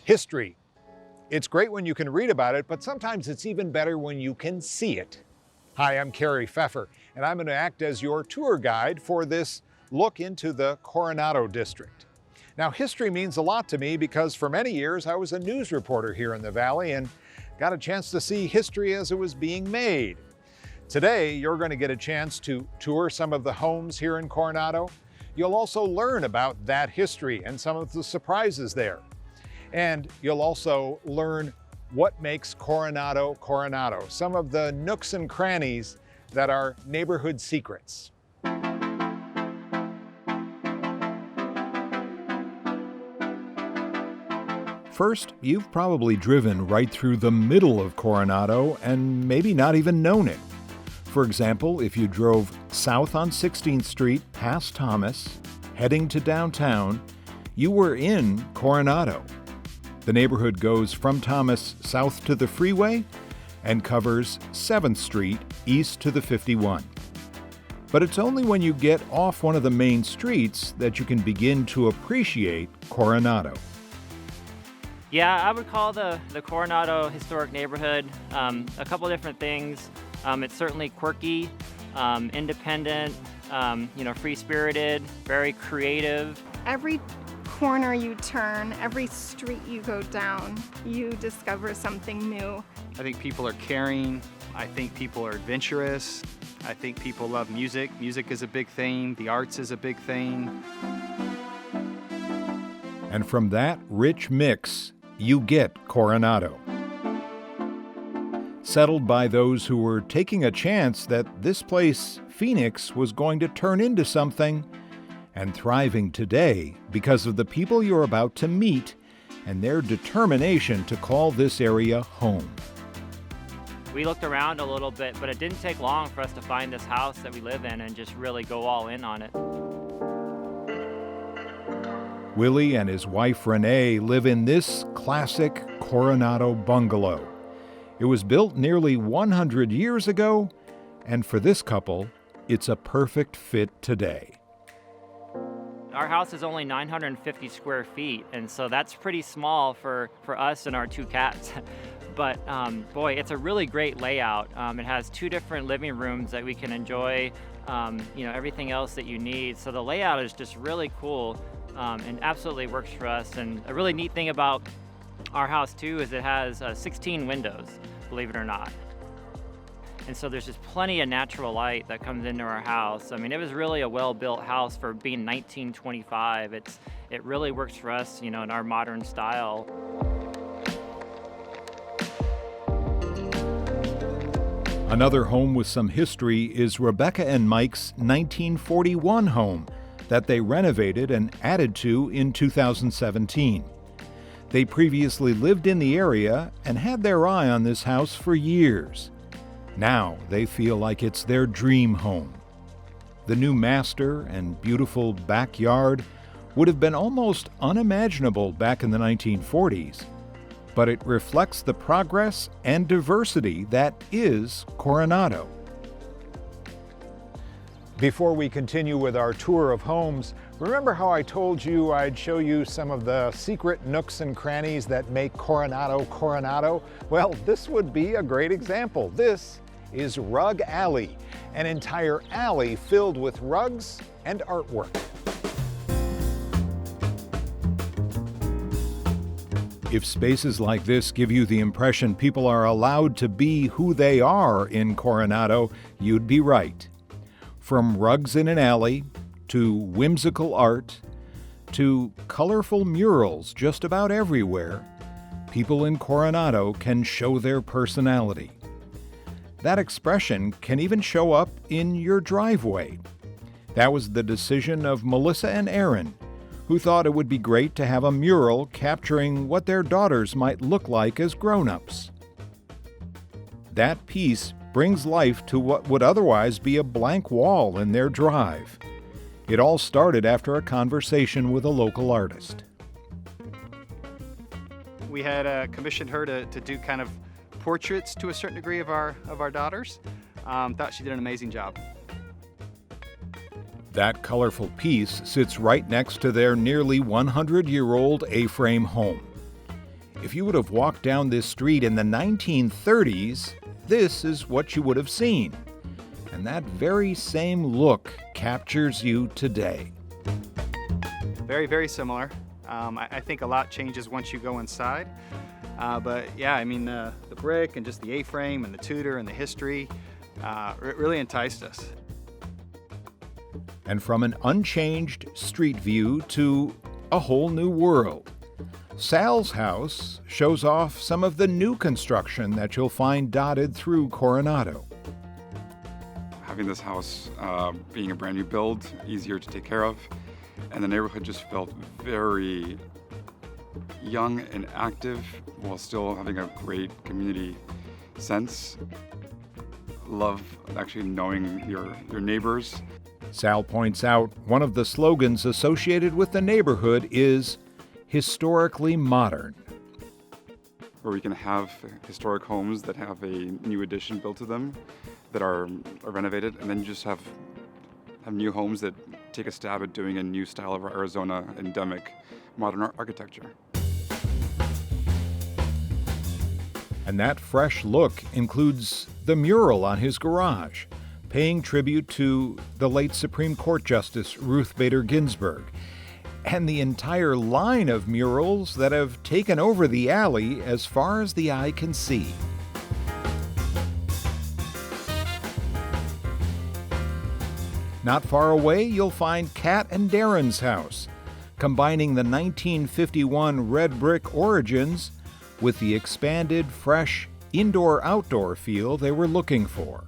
History. It's great when you can read about it, but sometimes it's even better when you can see it. Hi, I'm Kerry Pfeffer, and I'm going to act as your tour guide for this look into the Coronado district. Now, history means a lot to me because for many years I was a news reporter here in the Valley and got a chance to see history as it was being made. Today, you're going to get a chance to tour some of the homes here in Coronado. You'll also learn about that history and some of the surprises there. And you'll also learn what makes Coronado, Coronado, some of the nooks and crannies that are neighborhood secrets. First, you've probably driven right through the middle of Coronado and maybe not even known it. For example, if you drove south on 16th Street past Thomas, heading to downtown, you were in Coronado. The neighborhood goes from Thomas south to the freeway and covers 7th Street east to the 51. But it's only when you get off one of the main streets that you can begin to appreciate Coronado. Yeah, I would call the Coronado historic neighborhood a couple different things. It's certainly quirky, independent, free-spirited, very creative. Every corner you turn, every street you go down, you discover something new. I think people are caring. I think people are adventurous. I think people love music. Music is a big thing. The arts is a big thing. And from that rich mix, you get Coronado. Settled by those who were taking a chance that this place, Phoenix, was going to turn into something, and thriving today because of the people you're about to meet and their determination to call this area home. We looked around a little bit, but it didn't take long for us to find this house that we live in and just really go all in on it. Willie and his wife Renee live in this classic Coronado bungalow. It was built nearly 100 years ago, and for this couple, it's a perfect fit today. Our house is only 950 square feet, and so that's pretty small for us and our two cats. But boy, it's a really great layout. It has two different living rooms that we can enjoy, everything else that you need. So the layout is just really cool and absolutely works for us. And a really neat thing about our house too is it has 16 windows, believe it or not. And so there's just plenty of natural light that comes into our house. I mean, it was really a well-built house for being 1925. It really works for us, in our modern style. Another home with some history is Rebecca and Mike's 1941 home that they renovated and added to in 2017. They previously lived in the area and had their eye on this house for years. Now they feel like it's their dream home. The new master and beautiful backyard would have been almost unimaginable back in the 1940s, but it reflects the progress and diversity that is Coronado. Before we continue with our tour of homes, remember how I told you I'd show you some of the secret nooks and crannies that make Coronado, Coronado? Well, this would be a great example. This is Rug Alley, an entire alley filled with rugs and artwork. If spaces like this give you the impression people are allowed to be who they are in Coronado, you'd be right. From rugs in an alley, to whimsical art, to colorful murals just about everywhere, people in Coronado can show their personality. That expression can even show up in your driveway. That was the decision of Melissa and Aaron, who thought it would be great to have a mural capturing what their daughters might look like as grown-ups. That piece brings life to what would otherwise be a blank wall in their drive. It all started after a conversation with a local artist. We had commissioned her to do kind of portraits to a certain degree of our daughters. Thought she did an amazing job. That colorful piece sits right next to their nearly 100-year-old A-frame home. If you would have walked down this street in the 1930s, this is what you would have seen. And that very same look captures you today. Very, very similar. I think a lot changes once you go inside. But yeah, I mean, the brick and just the A-frame and the Tudor and the history, it really enticed us. And from an unchanged street view to a whole new world, Sal's house shows off some of the new construction that you'll find dotted through Coronado. Having this house being a brand new build, easier to take care of, and the neighborhood just felt very young and active while still having a great community sense. Love actually knowing your neighbors. Sal points out one of the slogans associated with the neighborhood is historically modern. Where we can have historic homes that have a new addition built to them that are renovated, and then you just have new homes that take a stab at doing a new style of Arizona endemic modern architecture. And that fresh look includes the mural on his garage, paying tribute to the late Supreme Court Justice Ruth Bader Ginsburg, and the entire line of murals that have taken over the alley as far as the eye can see. Not far away, you'll find Kat and Darren's house, combining the 1951 red brick origins with the expanded, fresh, indoor-outdoor feel they were looking for.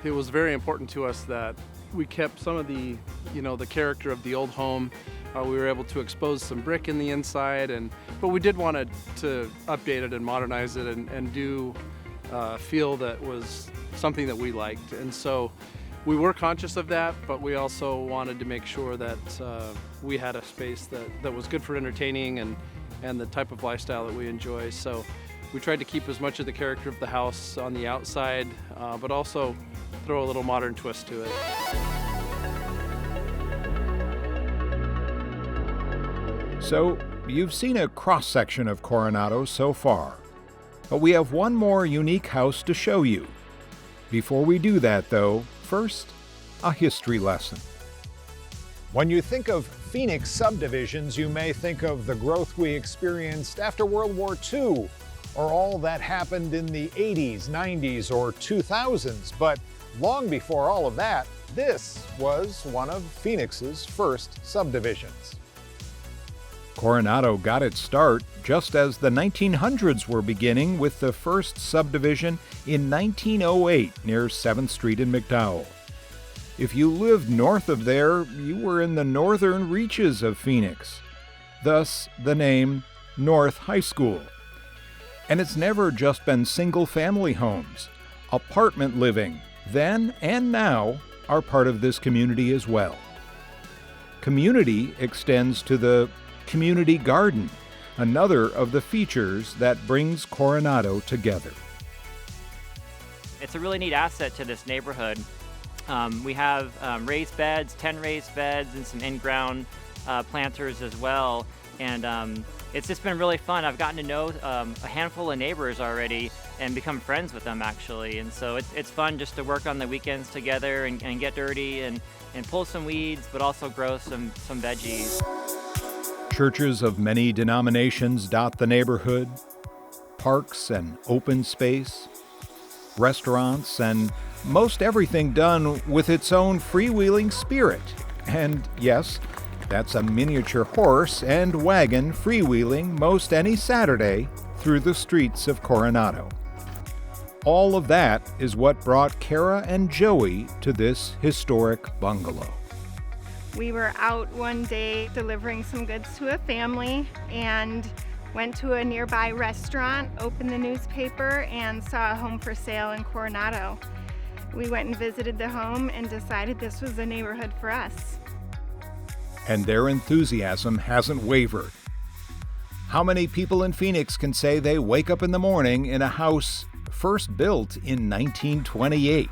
It was very important to us that we kept some of the, the character of the old home. We were able to expose some brick in the inside, but we did want to update it and modernize it and do feel that was something that we liked. And so we were conscious of that, but we also wanted to make sure that we had a space that was good for entertaining and the type of lifestyle that we enjoy. So we tried to keep as much of the character of the house on the outside, but also throw a little modern twist to it. So, you've seen a cross-section of Coronado so far, but we have one more unique house to show you. Before we do that, though, first, a history lesson. When you think of Phoenix subdivisions, you may think of the growth we experienced after World War II, or all that happened in the 80s, 90s, or 2000s, but long before all of that, this was one of Phoenix's first subdivisions. Coronado got its start just as the 1900s were beginning with the first subdivision in 1908 near 7th Street in McDowell. If you lived north of there, you were in the northern reaches of Phoenix. Thus, the name North High School. And it's never just been single-family homes. Apartment living, then and now, are part of this community as well. Community extends to the community garden, another of the features that brings Coronado together. It's a really neat asset to this neighborhood. We have raised beds, 10 raised beds, and some in-ground planters as well. And it's just been really fun. I've gotten to know a handful of neighbors already and become friends with them, actually. And so it's fun just to work on the weekends together and get dirty and pull some weeds, but also grow some veggies. Churches of many denominations dot the neighborhood, parks and open space, restaurants, and most everything done with its own freewheeling spirit. And yes, that's a miniature horse and wagon freewheeling most any Saturday through the streets of Coronado. All of that is what brought Kara and Joey to this historic bungalow. We were out one day delivering some goods to a family and went to a nearby restaurant, opened the newspaper, and saw a home for sale in Coronado. We went and visited the home and decided this was the neighborhood for us. And their enthusiasm hasn't wavered. How many people in Phoenix can say they wake up in the morning in a house first built in 1928?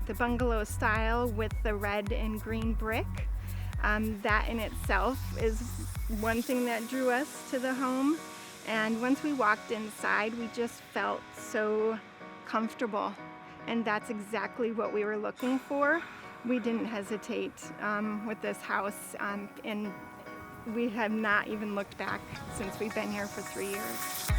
The bungalow style with the red and green brick That in itself is one thing that drew us to the home. And once we walked inside, we just felt so comfortable. And that's exactly what we were looking for. We didn't hesitate with this house, and we have not even looked back since we've been here for 3 years.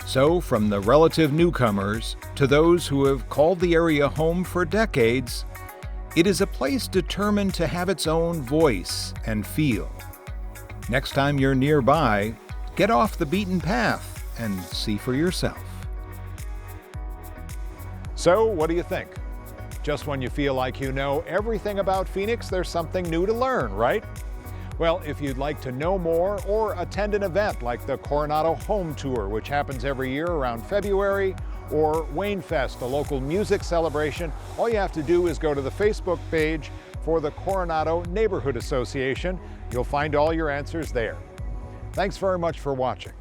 So, from the relative newcomers to those who have called the area home for decades, it is a place determined to have its own voice and feel. Next time you're nearby, get off the beaten path and see for yourself. So, what do you think? Just when you feel like you know everything about Phoenix, there's something new to learn, right? Well, if you'd like to know more or attend an event like the Coronado Home Tour, which happens every year around February, or Waynefest, a local music celebration, all you have to do is go to the Facebook page for the Coronado Neighborhood Association. You'll find all your answers there. Thanks very much for watching.